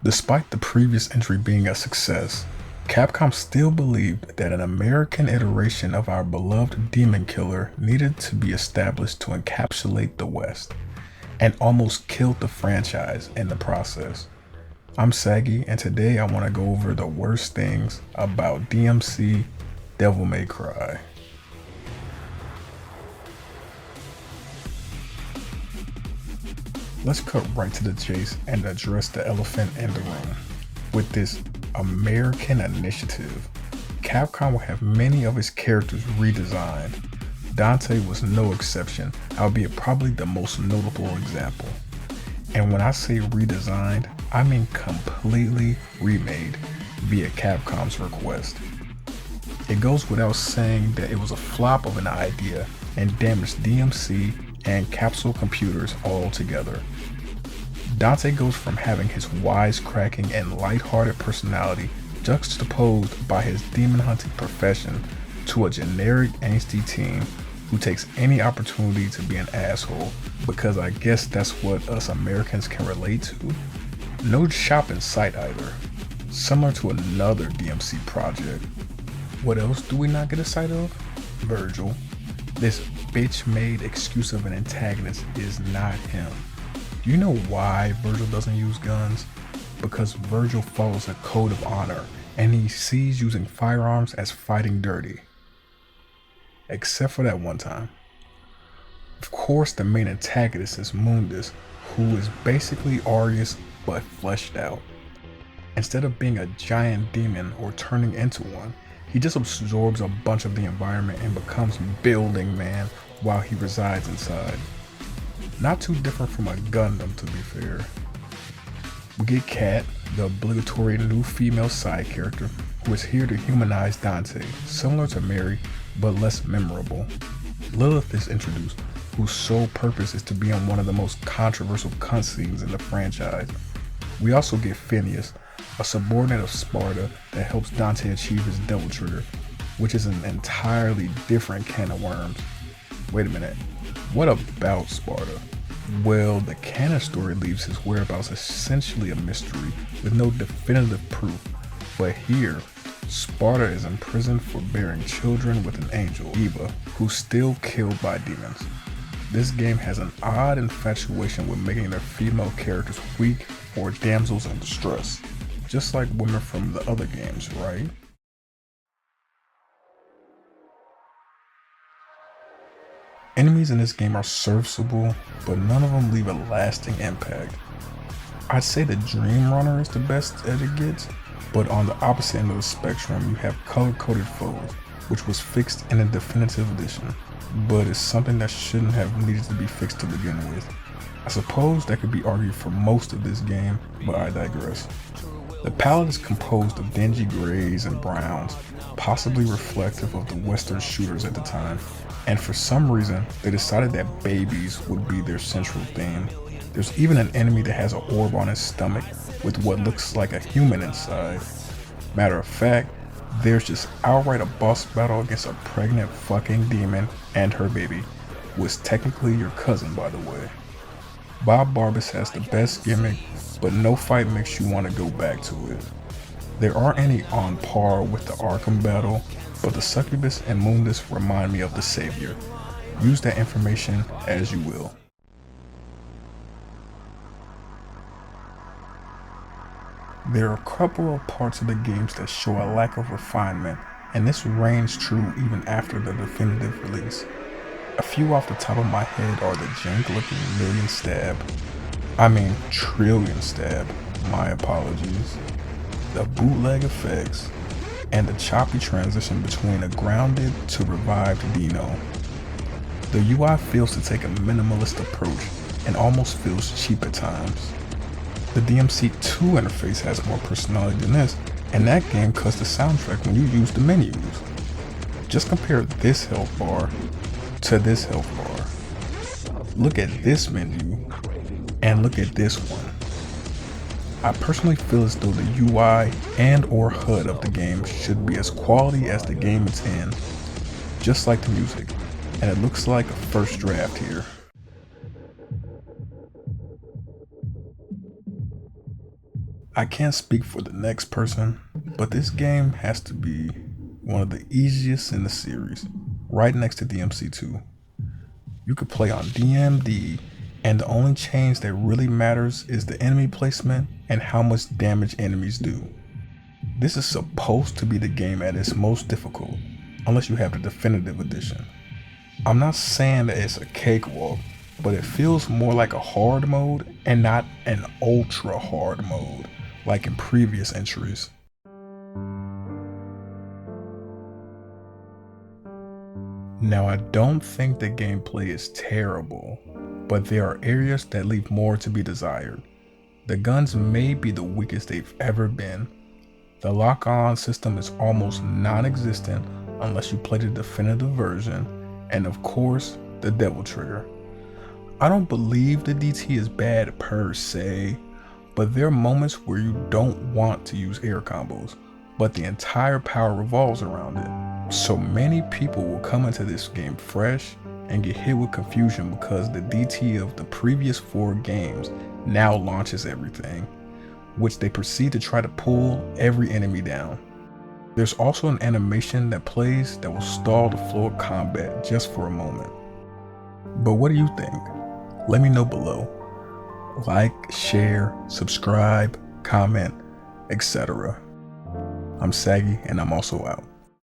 Despite the previous entry being a success, Capcom still believed that an American iteration of our beloved Demon Killer needed to be established to encapsulate the West, and almost killed the franchise in the process. I'm Saggi, and today I want to go over the worst things about DmC Devil May Cry. Let's cut right to the chase and address the elephant in the room. With this American initiative, Capcom will have many of its characters redesigned. Dante was no exception, albeit probably the most notable example. And when I say redesigned, I mean completely remade via Capcom's request. It goes without saying that it was a flop of an idea and damaged DmC and Capsule Computers altogether. Dante goes from having his wisecracking and lighthearted personality juxtaposed by his demon hunting profession to a generic angsty teen who takes any opportunity to be an asshole, because I guess that's what us Americans can relate to. No shop in sight either, similar to another DmC project. What else do we not get a sight of? Virgil. This bitch-made excuse of an antagonist is not him. Do you know why Virgil doesn't use guns? Because Virgil follows a code of honor, and he sees using firearms as fighting dirty. Except for that one time. Of course, the main antagonist is Mundus, who is basically Arius but fleshed out. Instead of being a giant demon or turning into one, he just absorbs a bunch of the environment and becomes Building Man while he resides inside. Not too different from a Gundam, to be fair. We get Kat, the obligatory new female side character, who is here to humanize Dante, similar to Mary, but less memorable. Lilith is introduced, whose sole purpose is to be on one of the most controversial cutscenes in the franchise. We also get Phineas, a subordinate of Sparta that helps Dante achieve his Devil Trigger, which is an entirely different can of worms. Wait a minute, what about Sparta? Well, the canon story leaves his whereabouts essentially a mystery with no definitive proof, but here, Sparta is imprisoned for bearing children with an angel, Eva, who's still killed by demons. This game has an odd infatuation with making their female characters weak or damsels in distress, just like women from the other games, right? Enemies in this game are serviceable, but none of them leave a lasting impact. I'd say the Dream Runner is the best that it gets, but on the opposite end of the spectrum, you have color-coded foes, which was fixed in a definitive edition, but it's something that shouldn't have needed to be fixed to begin with. I suppose that could be argued for most of this game, but I digress. The palette is composed of dingy grays and browns, possibly reflective of the Western shooters at the time, and for some reason, they decided that babies would be their central theme. There's even an enemy that has an orb on his stomach with what looks like a human inside. Matter of fact, there's just outright a boss battle against a pregnant fucking demon and her baby, who is technically your cousin, by the way. Bob Barbas has the best gimmick, but no fight makes you want to go back to it. There aren't any on par with the Arkham battle, but the Succubus and Mundus remind me of the Savior. Use that information as you will. There are a couple of parts of the games that show a lack of refinement, and this reigns true even after the definitive release. A few off the top of my head are the jank-looking trillion stab, my apologies, the bootleg effects, and the choppy transition between a grounded to revived Dino. The UI feels to take a minimalist approach and almost feels cheap at times. The DmC2 interface has more personality than this, and that game cuts the soundtrack when you use the menus. Just compare this health bar to this health bar. Look at this menu, and look at this one. I personally feel as though the UI and or HUD of the game should be as quality as the game it's in, just like the music, and it looks like a first draft here. I can't speak for the next person, but this game has to be one of the easiest in the series, right next to DmC 2. You could play on DMD, and the only change that really matters is the enemy placement and how much damage enemies do. This is supposed to be the game at its most difficult, unless you have the definitive edition. I'm not saying that it's a cakewalk, but it feels more like a hard mode and not an ultra hard mode like in previous entries. Now, I don't think the gameplay is terrible, but there are areas that leave more to be desired. The guns may be the weakest they've ever been. The lock-on system is almost non-existent unless you play the definitive version, and of course, the devil trigger. I don't believe the DT is bad per se, but there are moments where you don't want to use air combos, but the entire power revolves around it. So many people will come into this game fresh and get hit with confusion because the DT of the previous 4 games now launches everything, which they proceed to try to pull every enemy down. There's also an animation that plays that will stall the flow of combat just for a moment. But what do you think? Let me know below. Like, share, subscribe, comment, etc. I'm Saggi, and I'm also out.